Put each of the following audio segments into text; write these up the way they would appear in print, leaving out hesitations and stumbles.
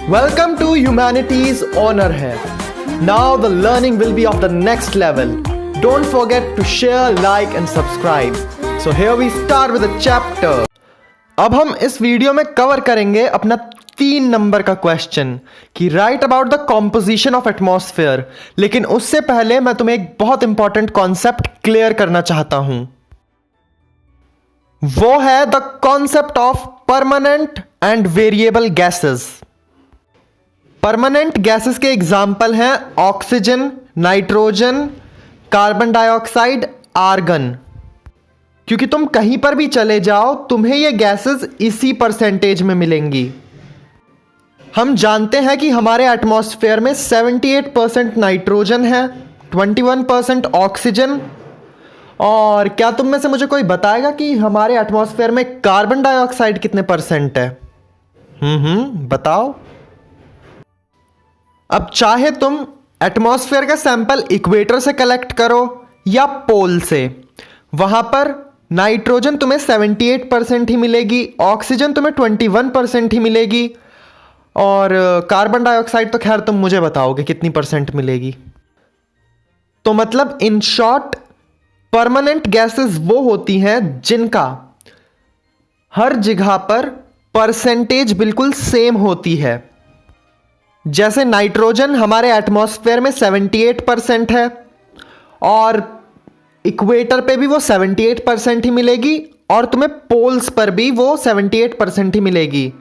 Welcome to Humanities Honor है. Now the learning will be of the next level. Don't forget to share, like and subscribe. So here we start with the chapter. अब हम इस video में cover करेंगे अपना 3 number का question कि right about the composition of atmosphere. लेकिन उससे पहले मैं तुम्हें एक बहुत इंपॉर्टेंट कॉन्सेप्ट क्लियर करना चाहता हूं. वो है the concept of permanent and variable gases. Permanent gases के एग्जाम्पल हैं oxygen, nitrogen, carbon dioxide, argon. क्योंकि तुम कहीं पर भी चले जाओ तुम्हें ये गैसेस इसी परसेंटेज में मिलेंगी. हम जानते हैं कि हमारे एटमॉस्फेयर में 78% नाइट्रोजन है, 21% ऑक्सीजन. और क्या तुम में से मुझे कोई बताएगा कि हमारे एटमॉस्फेयर में कार्बन डाइऑक्साइड कितने परसेंट है? बताओ. अब चाहे तुम एटमॉस्फेयर का सैंपल इक्वेटर से कलेक्ट करो या पोल से, वहां पर नाइट्रोजन तुम्हें 78% ही मिलेगी, ऑक्सीजन तुम्हें 21% ही मिलेगी और कार्बन डाइऑक्साइड तो खैर तुम मुझे बताओगे कितनी परसेंट मिलेगी. तो मतलब इन शॉर्ट परमानेंट गैसेस वो होती हैं जिनका हर जगह पर परसेंटेज बिल्कुल सेम होती है. जैसे नाइट्रोजन हमारे एटमॉस्फेयर में 78% है और इक्वेटर पे भी वो 78% ही मिलेगी और तुम्हें पोल्स पर भी वो 78% ही मिलेगी.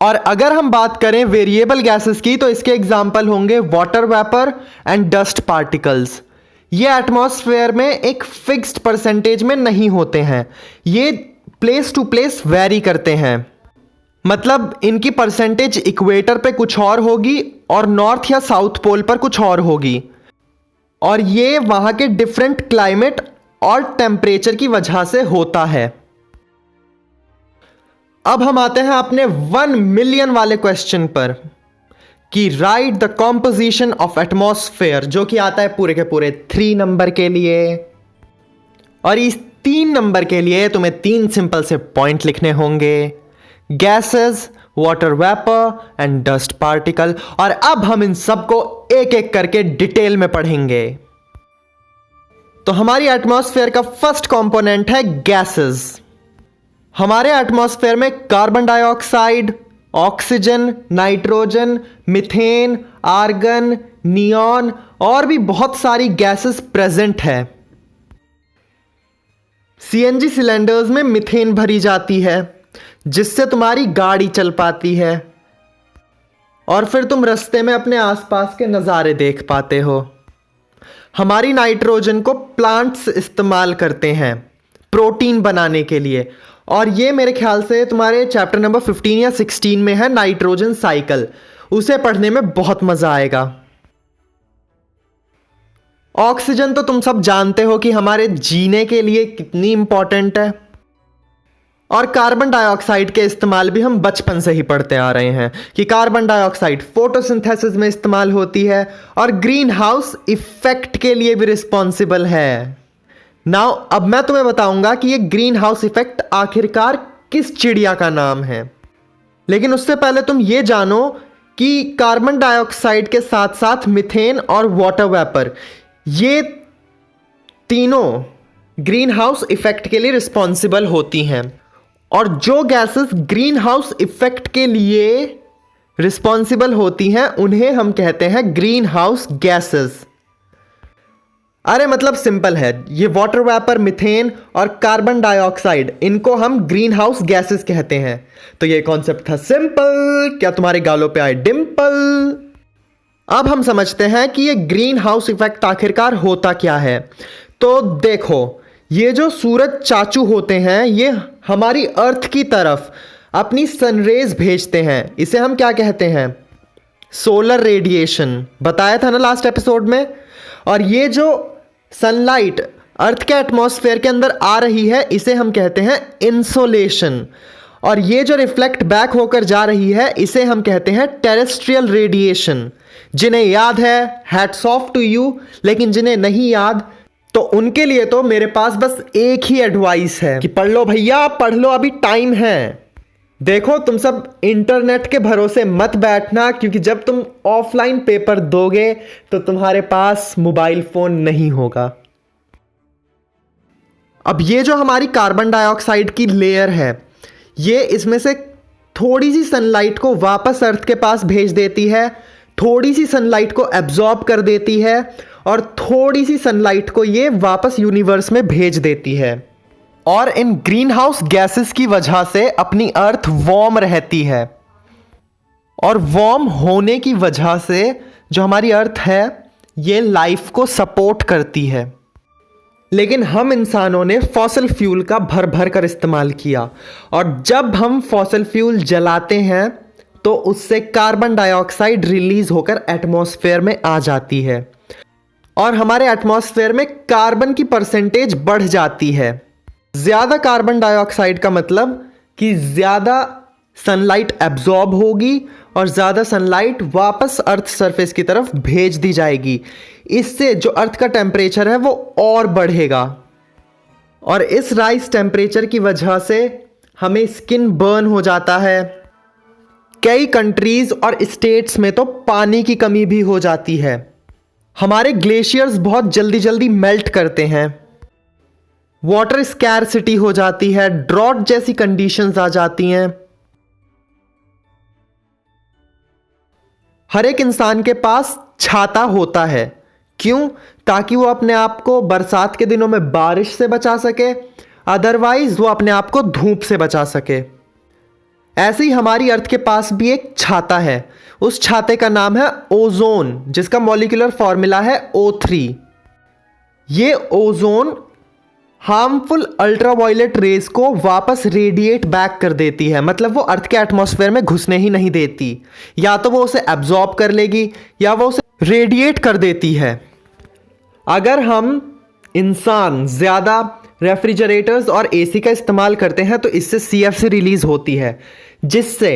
और अगर हम बात करें वेरिएबल गैसेस की तो इसके एग्जाम्पल होंगे water vapour and dust particles. ये एटमॉस्फेयर में एक फिक्स्ड परसेंटेज में नहीं होते हैं, ये प्लेस टू प्लेस वेरी करते हैं. मतलब इनकी परसेंटेज इक्वेटर पे कुछ और होगी और नॉर्थ या साउथ पोल पर कुछ और होगी. और ये वहां के डिफरेंट क्लाइमेट और टेम्परेचर की वजह से होता है. अब हम आते हैं अपने 1 मिलियन वाले क्वेश्चन पर कि right the composition of atmosphere, जो कि आता है पूरे के पूरे 3 नंबर के लिए. और इस 3 नंबर के लिए तुम्हें 3 सिंपल से पॉइंट लिखने होंगे: gases, water vapour and dust particle. और अब हम इन सबको एक एक करके डिटेल में पढ़ेंगे. तो हमारी एटमॉस्फेयर का फर्स्ट कंपोनेंट है गैसेस. हमारे एटमॉस्फेयर में carbon dioxide, oxygen, nitrogen, methane, argon, neon और भी बहुत सारी गैसेस प्रेजेंट है. सीएनजी सिलेंडर्स में मीथेन भरी जाती है जिससे तुम्हारी गाड़ी चल पाती है और फिर तुम रास्ते में अपने आसपास के नज़ारे देख पाते हो. हमारी नाइट्रोजन को प्लांट्स इस्तेमाल करते हैं प्रोटीन बनाने के लिए और ये मेरे ख्याल से तुम्हारे चैप्टर नंबर 15 या 16 में है नाइट्रोजन साइकिल. उसे पढ़ने में बहुत मज़ा आएगा. ऑक्सीजन तो तुम सब जानते हो कि हमारे जीने के लिए कितनी इंपॉर्टेंट है. और कार्बन डाइऑक्साइड के इस्तेमाल भी हम बचपन से ही पढ़ते आ रहे हैं कि कार्बन डाइऑक्साइड फोटोसिंथेसिस में इस्तेमाल होती है और ग्रीन हाउस इफेक्ट के लिए भी रिस्पॉन्सिबल है. नाउ अब मैं तुम्हें बताऊंगा कि ये ग्रीन हाउस इफेक्ट आखिरकार किस चिड़िया का नाम है. लेकिन उससे पहले तुम ये जानो कि कार्बन डाइऑक्साइड के साथ साथ मीथेन और वाटर वेपर, ये तीनों ग्रीन हाउस इफेक्ट के लिए रिस्पॉन्सिबल होती हैं. और जो गैसेस ग्रीन हाउस इफेक्ट के लिए रिस्पॉन्सिबल होती हैं उन्हें हम कहते हैं ग्रीन हाउस गैसेस. अरे मतलब सिंपल है, ये वाटर वेपर, मीथेन और कार्बन डाइऑक्साइड, इनको हम ग्रीन हाउस गैसेस कहते हैं. तो ये कॉन्सेप्ट था सिंपल. क्या तुम्हारे गालों पे आए डिंपल? अब हम समझते हैं कि ये ग्रीन हाउस इफेक्ट आखिरकार होता क्या है. तो देखो, ये जो सूरज चाचू होते हैं ये हमारी अर्थ की तरफ अपनी सनरेज भेजते हैं. इसे हम क्या कहते हैं? Solar radiation. बताया था ना लास्ट एपिसोड में. और ये जो सनलाइट अर्थ के एटमॉस्फेयर के अंदर आ रही है इसे हम कहते हैं इंसोलेशन. और ये जो रिफ्लेक्ट बैक होकर जा रही है इसे हम कहते हैं टेरेस्ट्रियल रेडिएशन. जिन्हें याद है हैट्स ऑफ टू यू, लेकिन जिन्हें नहीं याद तो उनके लिए तो मेरे पास बस एक ही एडवाइस है कि पढ़ लो भैया, पढ़ लो, अभी टाइम है. देखो, तुम सब इंटरनेट के भरोसे मत बैठना, क्योंकि जब तुम ऑफलाइन पेपर दोगे तो तुम्हारे पास मोबाइल फोन नहीं होगा। अब ये जो हमारी कार्बन डाइऑक्साइड की लेयर है, ये इसमें से थोड़ी सी सनलाइट को वापस अर्थ के पास भेज देती है, थोड़ी सी सनलाइट को एब्जॉर्ब कर देती है, और थोड़ी सी सनलाइट को ये वापस यूनिवर्स में भेज देती है। और इन ग्रीन हाउस गैसेस की वजह से अपनी अर्थ वार्म रहती है, और वार्म होने की वजह से जो हमारी अर्थ है ये लाइफ को सपोर्ट करती है। लेकिन हम इंसानों ने फॉसल फ्यूल का भर भर कर इस्तेमाल किया, और जब हम फॉसल फ्यूल जलाते हैं तो उससे कार्बन डाइऑक्साइड रिलीज होकर एटमॉस्फेयर में आ जाती है, और हमारे एटमॉस्फेयर में कार्बन की परसेंटेज बढ़ जाती है। ज़्यादा कार्बन डाइऑक्साइड का मतलब कि ज़्यादा सनलाइट एब्जॉर्ब होगी और ज़्यादा सनलाइट वापस अर्थ सरफेस की तरफ भेज दी जाएगी। इससे जो अर्थ का टेम्परेचर है वो और बढ़ेगा, और इस राइज टेम्परेचर की वजह से हमें स्किन बर्न हो जाता है। कई कंट्रीज और स्टेट्स में तो पानी की कमी भी हो जाती है। हमारे ग्लेशियर्स बहुत जल्दी जल्दी मेल्ट करते हैं, वाटर स्कैरसिटी हो जाती है, ड्रॉट जैसी कंडीशंस आ जाती हैं। हर एक इंसान के पास छाता होता है, क्यों? ताकि वो अपने आप को बरसात के दिनों में बारिश से बचा सके, अदरवाइज वो अपने आप को धूप से बचा सके। ऐसे ही हमारी अर्थ के पास भी एक छाता है। उस छाते का नाम है ओजोन, जिसका मॉलिक्यूलर फॉर्मूला है O3। ये ओजोन हार्मफुल अल्ट्रावायलेट रेज को वापस रेडिएट बैक कर देती है, मतलब वो अर्थ के एटमॉस्फेयर में घुसने ही नहीं देती। या तो वो उसे एब्जॉर्ब कर लेगी या वो उसे रेडिएट कर देती है। अगर हम इंसान ज़्यादा रेफ्रिजरेटर्स और एसी का इस्तेमाल करते हैं तो इससे CFC रिलीज होती है, जिससे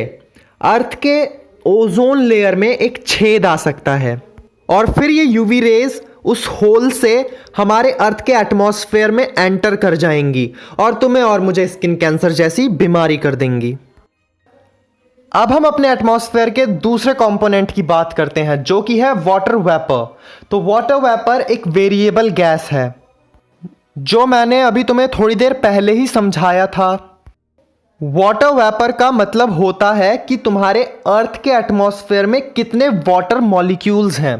अर्थ के ओजोन लेयर में एक छेद आ सकता है, और फिर ये यूवी रेज उस होल से हमारे अर्थ के एटमॉस्फेयर में एंटर कर जाएंगी और तुम्हें और मुझे स्किन कैंसर जैसी बीमारी कर देंगी। अब हम अपने एटमॉस्फेयर के दूसरे कंपोनेंट की बात करते हैं, जो कि है वाटर वेपर। तो वाटर वेपर एक वेरिएबल गैस है, जो मैंने अभी तुम्हें थोड़ी देर पहले ही समझाया था। वाटर वेपर का मतलब होता है कि तुम्हारे अर्थ के एटमॉस्फेयर में कितने वाटर मॉलिक्यूल्स हैं।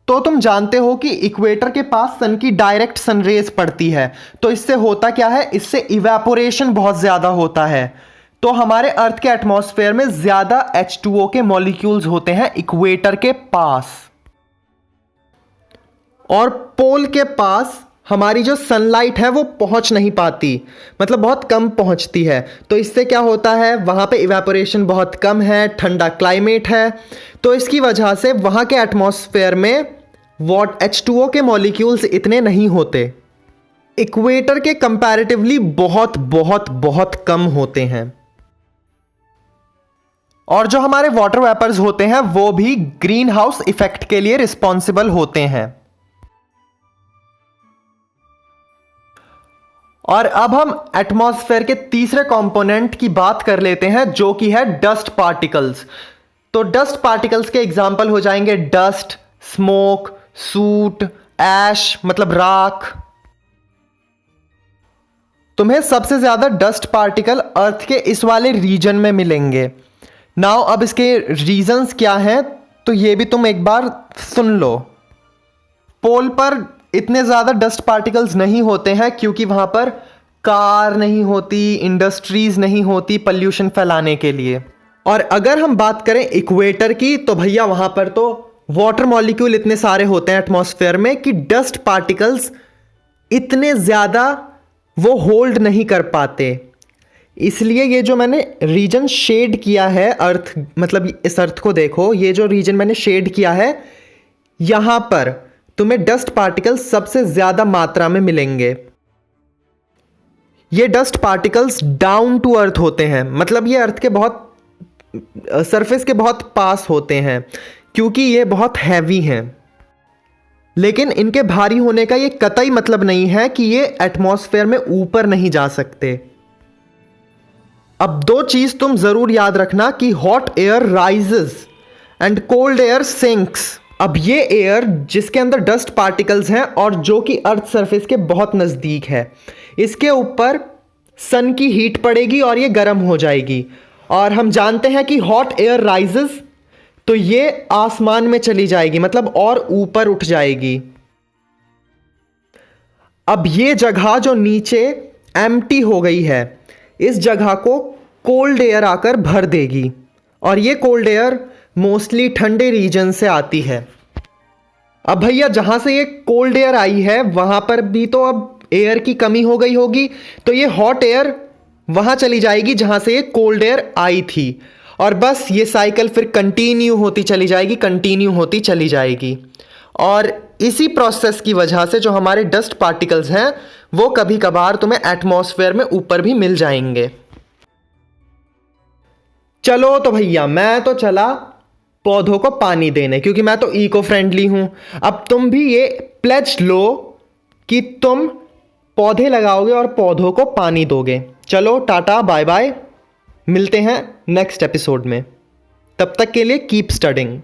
तो तुम जानते हो कि इक्वेटर के पास सन की डायरेक्ट सनरेज पड़ती है, तो इससे होता क्या है, इससे इवेपोरेशन बहुत ज्यादा होता है। तो हमारे अर्थ के एटमॉस्फेयर में ज्यादा H2O के मॉलिक्यूल्स होते हैं इक्वेटर के पास, और पोल के पास हमारी जो सनलाइट है वो पहुंच नहीं पाती, मतलब बहुत कम पहुंचती है। तो इससे क्या होता है, वहां पे इवेपोरेशन बहुत कम है, ठंडा क्लाइमेट है, तो इसकी वजह से वहां के एटमॉस्फेयर में H2O के मॉलिक्यूल्स इतने नहीं होते, इक्वेटर के कंपैरेटिवली बहुत बहुत बहुत कम होते हैं। और जो हमारे वाटर वेपर्स होते हैं वो भी ग्रीन हाउस इफेक्ट के लिए रिस्पॉन्सिबल होते हैं। और अब हम एटमॉस्फेयर के तीसरे कंपोनेंट की बात कर लेते हैं, जो कि है डस्ट पार्टिकल्स। तो डस्ट पार्टिकल्स के एग्जाम्पल हो जाएंगे डस्ट, स्मोक, सूट, ऐश मतलब राख। तुम्हें सबसे ज्यादा डस्ट पार्टिकल अर्थ के इस वाले रीजन में मिलेंगे। नाउ अब इसके रीजंस क्या हैं तो ये भी तुम एक बार सुन लो। पोल पर इतने ज़्यादा डस्ट पार्टिकल्स नहीं होते हैं, क्योंकि वहाँ पर कार नहीं होती, इंडस्ट्रीज़ नहीं होती पॉल्यूशन फैलाने के लिए। और अगर हम बात करें इक्वेटर की, तो भैया वहाँ पर तो वाटर मॉलिक्यूल इतने सारे होते हैं एटमॉस्फेयर में कि डस्ट पार्टिकल्स इतने ज़्यादा वो होल्ड नहीं कर पाते। इसलिए ये जो मैंने रीजन शेड किया है अर्थ, मतलब इस अर्थ को देखो, ये जो रीजन मैंने शेड किया है, यहाँ पर तुम्हें डस्ट पार्टिकल्स सबसे ज़्यादा मात्रा में मिलेंगे। ये dust particles down to earth होते हैं, मतलब ये अर्थ के बहुत सरफेस के बहुत पास होते हैं, क्योंकि ये बहुत हैवी हैं। लेकिन इनके भारी होने का ये कतई मतलब नहीं है कि ये एटमॉस्फेयर में ऊपर नहीं जा सकते। अब दो चीज तुम जरूर याद रखना कि hot air rises and cold air sinks. अब ये एयर जिसके अंदर डस्ट पार्टिकल्स हैं और जो कि अर्थ सरफेस के बहुत नज़दीक है, इसके ऊपर सन की हीट पड़ेगी और ये गर्म हो जाएगी। और हम जानते हैं कि हॉट एयर राइजेस, तो ये आसमान में चली जाएगी, मतलब और ऊपर उठ जाएगी। अब ये जगह जो नीचे एम्प्टी हो गई है, इस जगह को कोल्ड एयर आकर भर देगी और ये कोल्ड एयर मोस्टली ठंडे रीजन से आती है। अब भैया जहां से ये कोल्ड एयर आई है वहां पर भी तो अब एयर की कमी हो गई होगी, तो ये हॉट एयर वहां चली जाएगी जहां से ये कोल्ड एयर आई थी और बस ये साइकिल फिर कंटिन्यू होती चली जाएगी, कंटिन्यू होती चली जाएगी। और इसी प्रोसेस की वजह से जो हमारे डस्ट पार्टिकल्स हैं वो कभी कभार तुम्हें एटमॉस्फेयर में ऊपर भी मिल जाएंगे। चलो तो भैया मैं तो चला पौधों को पानी देने, क्योंकि मैं तो इको फ्रेंडली हूं। अब तुम भी ये प्लेज लो कि तुम पौधे लगाओगे और पौधों को पानी दोगे। चलो टाटा बाय बाय, मिलते हैं नेक्स्ट एपिसोड में। तब तक के लिए कीप स्टडिंग।